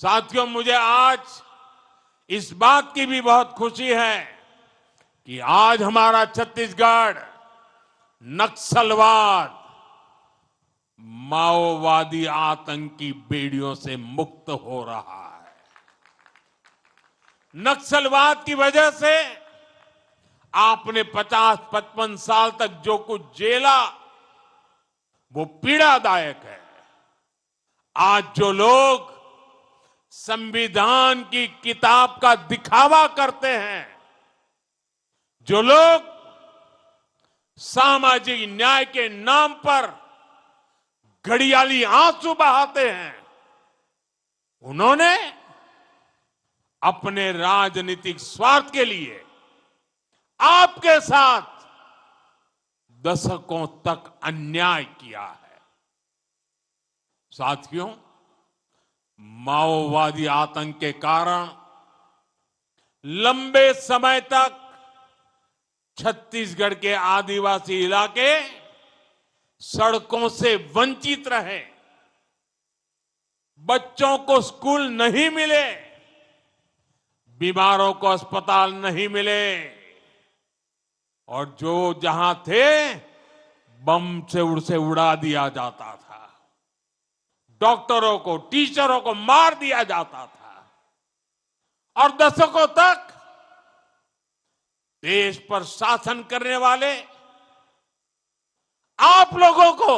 साथियों, मुझे आज इस बात की भी बहुत खुशी है कि आज हमारा छत्तीसगढ़ नक्सलवाद, माओवादी आतंकी बेड़ियों से मुक्त हो रहा है। नक्सलवाद की वजह से आपने 50-55 साल तक जो कुछ झेला वो पीड़ादायक है। आज जो लोग संविधान की किताब का दिखावा करते हैं, जो लोग सामाजिक न्याय के नाम पर घड़ियाली आंसू बहाते हैं, उन्होंने अपने राजनीतिक स्वार्थ के लिए आपके साथ दशकों तक अन्याय किया है। साथियों, माओवादी आतंक के कारण लंबे समय तक छत्तीसगढ़ के आदिवासी इलाके सड़कों से वंचित रहे, बच्चों को स्कूल नहीं मिले, बीमारों को अस्पताल नहीं मिले और जो जहां थे बम से उड़ा दिया जाता था, डॉक्टरों को, टीचरों को मार दिया जाता था और दशकों तक देश पर शासन करने वाले आप लोगों को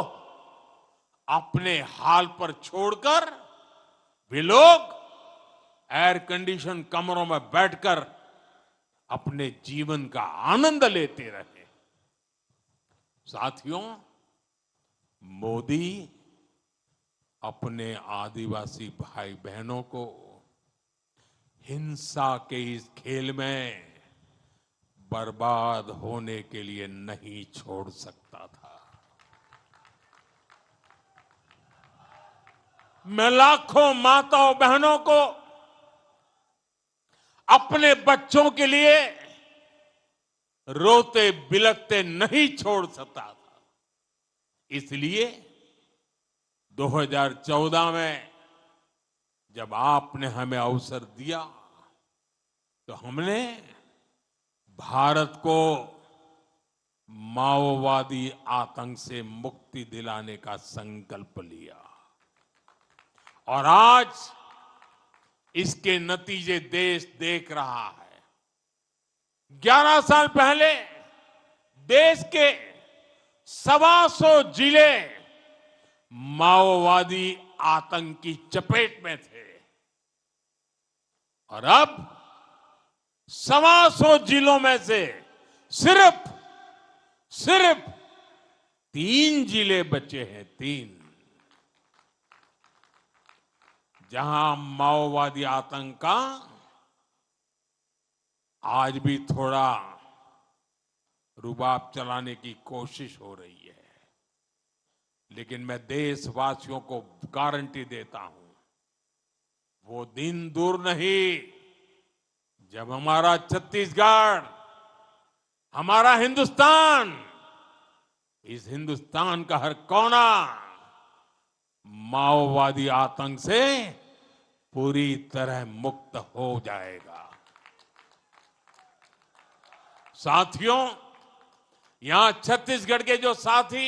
अपने हाल पर छोड़कर वे लोग एयर कंडीशन कमरों में बैठकर अपने जीवन का आनंद लेते रहे। साथियों, मोदी अपने आदिवासी भाई बहनों को हिंसा के इस खेल में बर्बाद होने के लिए नहीं छोड़ सकता था। मैं लाखों माताओं बहनों को अपने बच्चों के लिए रोते बिलखते नहीं छोड़ सकता था। इसलिए 2014 में जब आपने हमें अवसर दिया तो हमने भारत को माओवादी आतंक से मुक्ति दिलाने का संकल्प लिया और आज इसके नतीजे देश देख रहा है। 11 साल पहले देश के 125 जिले माओवादी आतंक की चपेट में थे और अब 125 जिलों में से सिर्फ 3 जिले बचे हैं। 3 जहां माओवादी आतंक का आज भी थोड़ा रुबाब चलाने की कोशिश हो रही है, लेकिन मैं देशवासियों को गारंटी देता हूं, वो दिन दूर नहीं जब हमारा छत्तीसगढ़, हमारा हिंदुस्तान, इस हिंदुस्तान का हर कोना माओवादी आतंक से पूरी तरह मुक्त हो जाएगा। साथियों, यहां छत्तीसगढ़ के जो साथी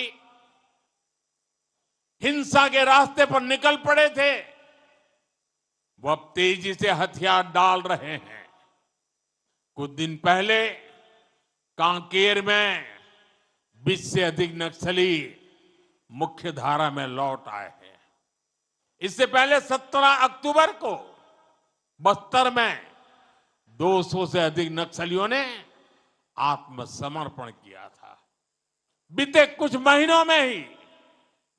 हिंसा के रास्ते पर निकल पड़े थे, वो अब तेजी से हथियार डाल रहे हैं। कुछ दिन पहले कांकेर में 20 से अधिक नक्सली मुख्य धारा में लौट आए हैं। इससे पहले 17 अक्टूबर को बस्तर में 200 से अधिक नक्सलियों ने आत्मसमर्पण किया था। बीते कुछ महीनों में ही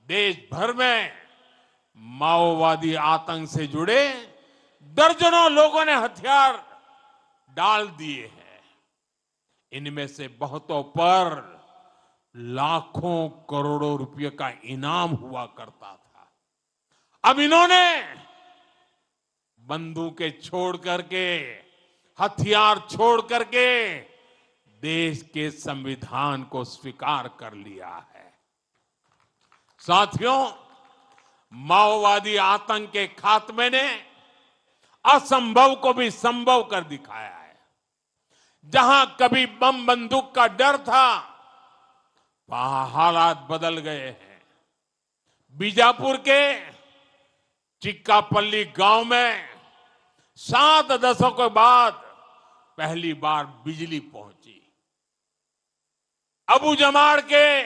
देश भर में माओवादी आतंक से जुड़े दर्जनों लोगों ने हथियार डाल दिए हैं। इनमें से बहुतों पर लाखों करोड़ों रुपए का इनाम हुआ करता था। अब इन्होंने बंदूकें छोड़ करके, हथियार छोड़ करके देश के संविधान को स्वीकार कर लिया है। साथियों, माओवादी आतंक के खात्मे ने असंभव को भी संभव कर दिखाया है। जहां कभी बम बंदूक का डर था, वहां हालात बदल गए हैं। बीजापुर के चिक्कापल्ली गांव में 7 दशकों बाद पहली बार बिजली पहुंची। अबू जमाड़ के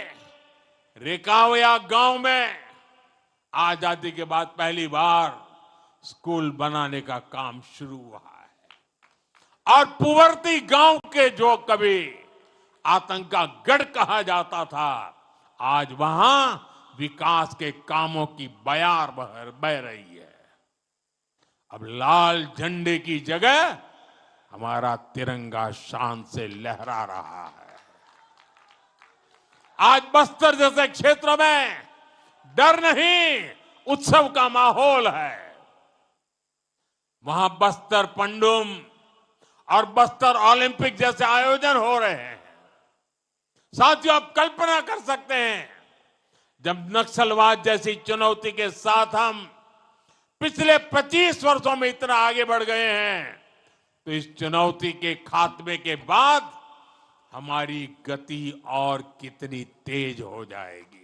रेकावया गांव में आजादी के बाद पहली बार स्कूल बनाने का काम शुरू हुआ है। और पुवर्ती गांव के जो कभी आतंक का गढ़ कहा जाता था, आज वहां विकास के कामों की बयार बह रही है। अब लाल झंडे की जगह हमारा तिरंगा शान से लहरा रहा है। आज बस्तर जैसे क्षेत्र में डर नहीं, उत्सव का माहौल है। वहां बस्तर पंडुम और बस्तर ओलंपिक जैसे आयोजन हो रहे हैं। साथियों, आप कल्पना कर सकते हैं, जब नक्सलवाद जैसी चुनौती के साथ हम पिछले 25 वर्षों में इतना आगे बढ़ गए हैं, तो इस चुनौती के खात्मे के बाद हमारी गति और कितनी तेज हो जाएगी।